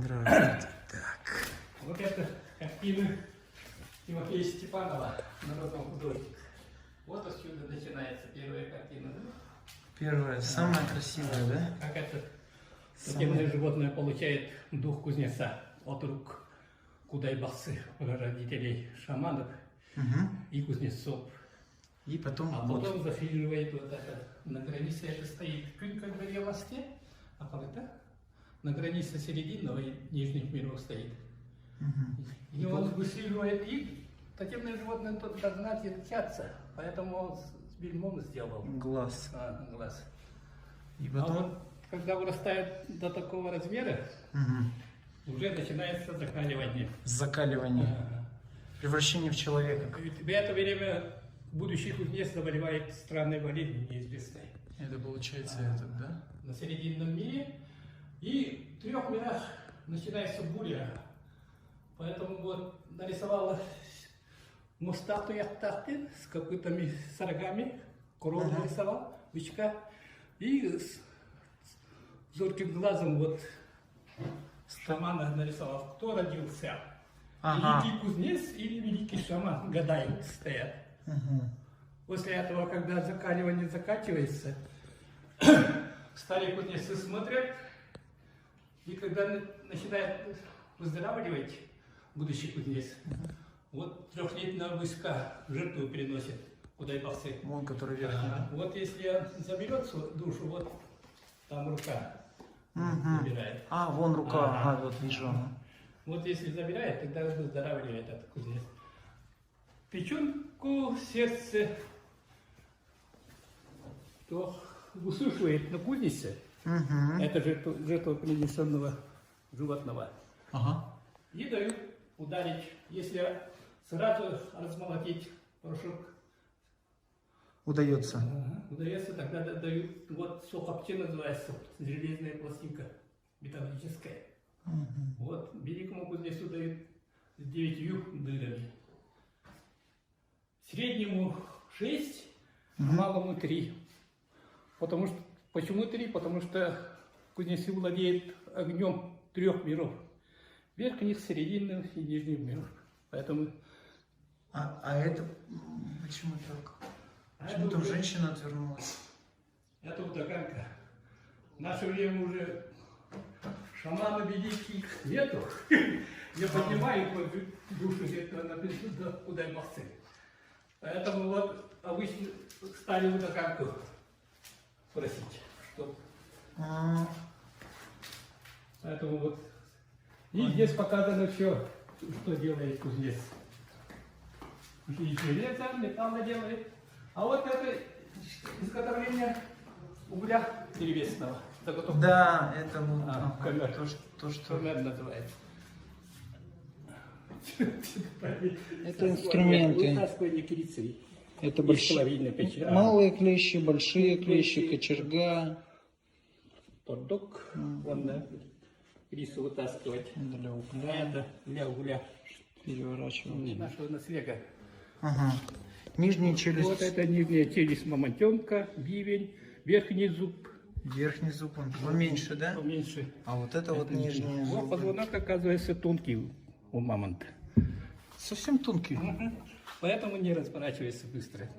Здравствуйте. Так. Вот это картина Тимофея Степанова, народного художника. Вот отсюда начинается первая картина. Да? Первое, самое красивое, да? Как это судебное животное получает дух кузнеца от рук Кудайбасы, прародителей шаманов и кузнецов. И потом, А вот, потом зафильмирует вот это. На границе это стоит кюнь, как говорил мосте, а там это на границе серединного и нижних миров стоит. И он высиливает, и тотемное животное тут догнать и тянется, поэтому он с бельмом сделал глаз. глаз. И А потом... вот когда вырастает до такого размера, уже начинается закаливание. Закаливание. Превращение в человека. В это время будущий кузнец заболевает странной болезнью неизвестной. Это получается этот, да? На серединном мире. И в 3 мирах начинается буря. Поэтому вот нарисовала статую Яхтахты с копытами, с рогами. Корову нарисовал, бычка. И с зорким глазом вот шамана нарисовал. Кто родился? Великий кузнец или великий шаман? Гадают, стоят. После этого, когда закаливание заканчивается, старые кузнецы смотрят, и когда начинает выздоравливать будущий кузнец, вот 3-летнего бычка жертву переносит Кудайбасы. Вон, который верхний. Вот если заберет душу, вот там рука забирает. Вон рука, вот вижу. Вот если забирает, тогда выздоравливает этот кузнец. Печенку, сердце, то высушивает на кузнице. Это жертва принесенного животного. И дают ударить. Если сразу размолотить порошок, Удается. удается, тогда дают, вот сухопче называется, железная пластинка металлическая. Вот великому кузнецу дают с 9 дырами. Среднему 6, а малому 3. Почему 3? Потому что кузнецы владеют огнем 3 миров. Верхних, срединных и нижних миров. Поэтому... Это почему так? Почему там женщина отвернулась? Это утаганка. В наше время уже шамана великих нету. Не поднимают душу где-то на Кудайбасы. Поэтому вот обычно стали утаганку просить, что. Поэтому вот. И здесь показано все, что делает кузнец. И железо, металла делает. А вот это изготовление угля древесного. Да, это вот камер. то, что... Камер называется. Это инструменты. Вытаскивание кирицей. Это малые клещи, большие клещи, кочерга. Поддок. Вон, да. Рису вытаскивать. Для угля. Это для угля. Переворачивать. Нашего наслега. Нижняя челюсть. Вот это нижняя челюсть мамонтенка, бивень, верхний зуб. Верхний зуб он поменьше, да? Поменьше. А вот это вот нижний Вот зуб. позвонок оказывается тонкий у мамонта. Совсем тонкий. Поэтому не разворачивается быстро.